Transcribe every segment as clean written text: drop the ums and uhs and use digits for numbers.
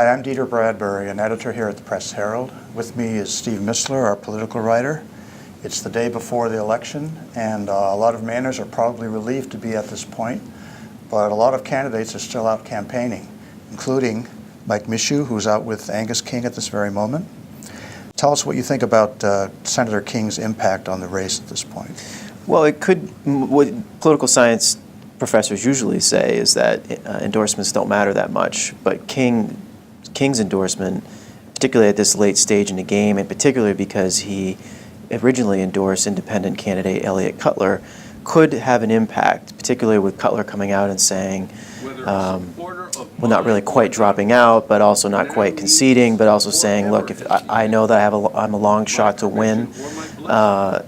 Hi, I'm Dieter Bradbury, an editor here at the Press Herald. With me is Steve Mistler, our political writer. It's the day before the election, and a lot of Mainers are probably relieved to be at this point, but a lot of candidates are still out campaigning, including Mike Michaud, who's out with Angus King at this very moment. Tell us what you think about Senator King's impact on the race at this point. Well, it could. What political science professors usually say is that endorsements don't matter that much, but King's endorsement, particularly at this late stage in the game, and particularly because he originally endorsed independent candidate Elliott Cutler, could have an impact, particularly with Cutler coming out and saying, well, not really quite dropping out, but also not quite conceding, but also saying, look, if I know that I'm a long shot to win,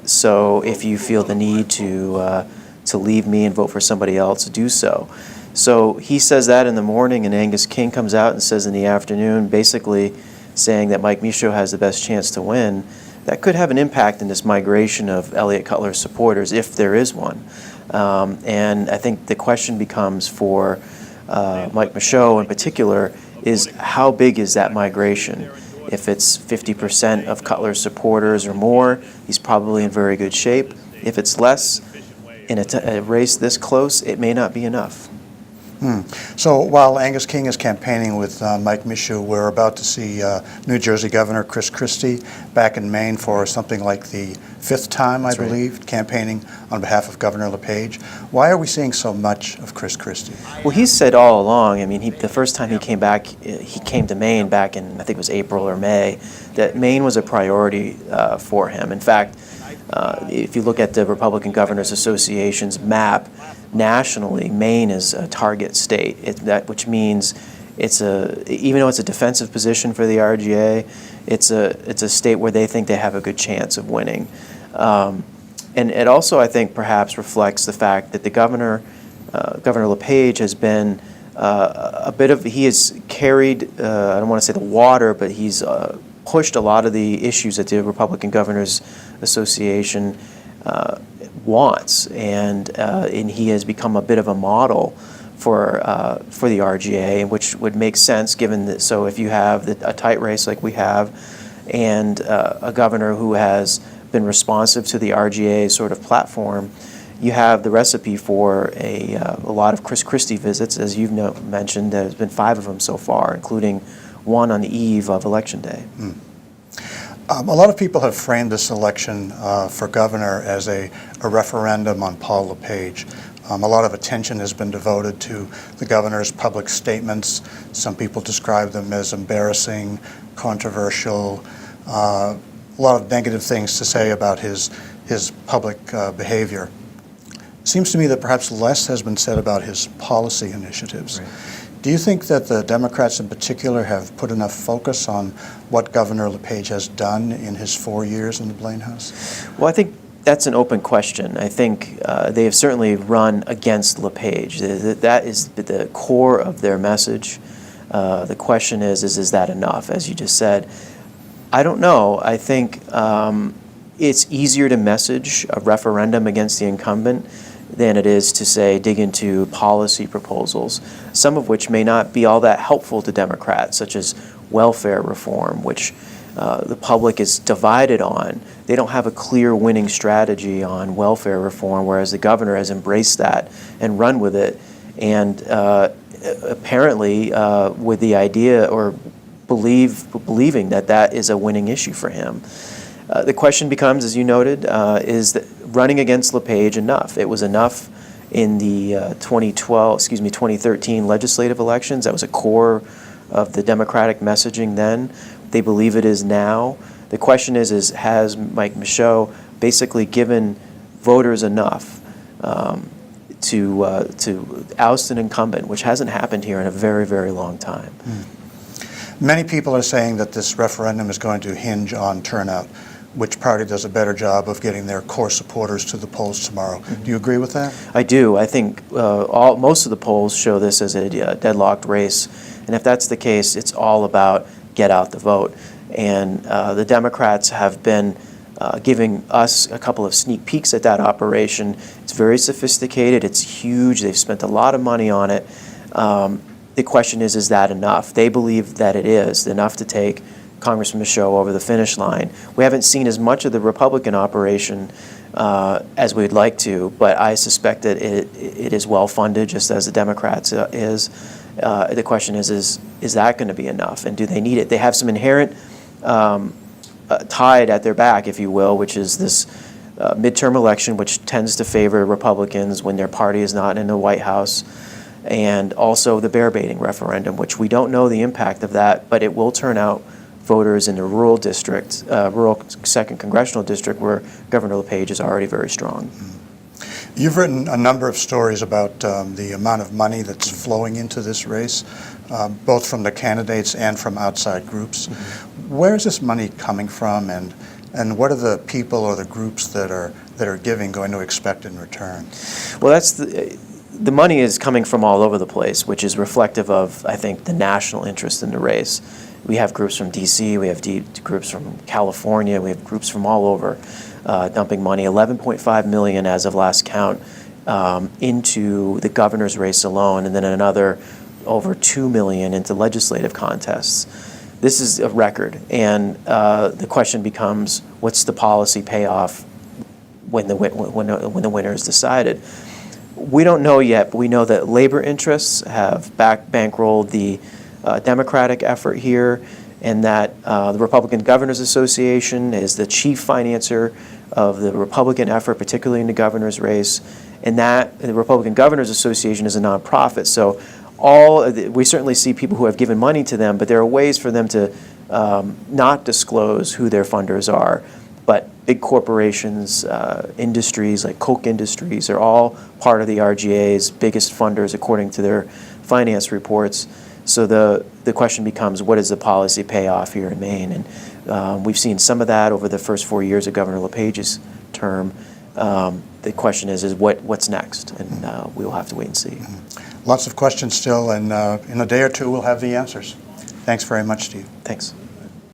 so if you feel the need to leave me and vote for somebody else, do so. So he says that in the morning, and Angus King comes out and says in the afternoon, basically saying that Mike Michaud has the best chance to win. That could have an impact in this migration of Elliott Cutler's supporters, if there is one. And I think the question becomes for Mike Michaud in particular is how big is that migration? If it's 50% of Cutler's supporters or more, he's probably in very good shape. If it's less, in a race this close, it may not be enough. So while Angus King is campaigning with Mike Michaud, we're about to see New Jersey Governor Chris Christie back in Maine for something like the fifth time, I believe, campaigning on behalf of Governor LePage. Why are we seeing so much of Chris Christie? Well, he's said all along, I mean, the first time he came back, he came to Maine back in, I think it was April or May, that Maine was a priority for him. In fact, if you look at the Republican Governors Association's map, nationally, Maine is a target state, which means even though it's a defensive position for the RGA, it's a state where they think they have a good chance of winning. And it also, I think, perhaps reflects the fact that the Governor LePage has been he has carried, I don't want to say the water, but he's pushed a lot of the issues that the Republican Governors Association wants, and he has become a bit of a model for the RGA, which would make sense given that. So if you have a tight race like we have, and a governor who has been responsive to the RGA's sort of platform, you have the recipe for a lot of Chris Christie visits, as you've mentioned. There's been 5 of them so far, including one on the eve of Election Day. A lot of people have framed this election for governor as a referendum on Paul LePage. A lot of attention has been devoted to the governor's public statements. Some people describe them as embarrassing, controversial, a lot of negative things to say about his public behavior. It seems to me that perhaps less has been said about his policy initiatives. Right. Do you think that the Democrats in particular have put enough focus on what Governor LePage has done in his 4 years in the Blaine House? Well, I think that's an open question. I think they have certainly run against LePage. That is the core of their message. The question is that enough, as you just said? I don't know. I think it's easier to message a referendum against the incumbent than it is to, say, dig into policy proposals, some of which may not be all that helpful to Democrats, such as welfare reform, which the public is divided on. They don't have a clear winning strategy on welfare reform, whereas the governor has embraced that and run with it, and apparently with the idea or believing that is a winning issue for him. The question becomes, as you noted, is that running against LePage enough? It was enough in the 2013 legislative elections. That was a core of the Democratic messaging then. They believe it is now. The question is has Mike Michaud basically given voters enough to oust an incumbent, which hasn't happened here in a very, very long time. Many people are saying that this referendum is going to hinge on turnout. Which party does a better job of getting their core supporters to the polls tomorrow? Do you agree with that? I do. I think most of the polls show this as a deadlocked race, and if that's the case, it's all about get out the vote. And the Democrats have been giving us a couple of sneak peeks at that operation. It's very sophisticated. It's huge. They've spent a lot of money on it. the question is that enough? They believe that it is enough to take Congressman Michaud over the finish line. We haven't seen as much of the Republican operation as we'd like to, but I suspect that it is well funded, just as the Democrats is. The question is that going to be enough, and do they need it? They have some inherent tide at their back, if you will, which is this midterm election, which tends to favor Republicans when their party is not in the White House, and also the bear baiting referendum, which we don't know the impact of that, but it will turn out voters in the rural district, rural 2nd Congressional District, where Governor LePage is already very strong. You've written a number of stories about the amount of money that's flowing into this race, both from the candidates and from outside groups. Where is this money coming from, and what are the people or the groups that are giving going to expect in return? Well, that's the money is coming from all over the place, which is reflective of, I think, the national interest in the race. We have groups from D.C., we have groups from California, we have groups from all over dumping money, $11.5 million as of last count, into the governor's race alone, and then another over $2 million into legislative contests. This is a record, and the question becomes, what's the policy payoff when the winner is decided? We don't know yet, but we know that labor interests have bankrolled the Democratic effort here, and that the Republican Governors Association is the chief financier of the Republican effort, particularly in the governor's race, and that the Republican Governors Association is a nonprofit. So we certainly see people who have given money to them, but there are ways for them to not disclose who their funders are. But big corporations, industries like Koch Industries are all part of the RGA's biggest funders according to their finance reports. So the question becomes, what is the policy payoff here in Maine? And we've seen some of that over the first 4 years of Governor LePage's term. The question is what's next? And we'll have to wait and see. Lots of questions still, and in a day or two we'll have the answers. Thanks very much, Steve. Thanks.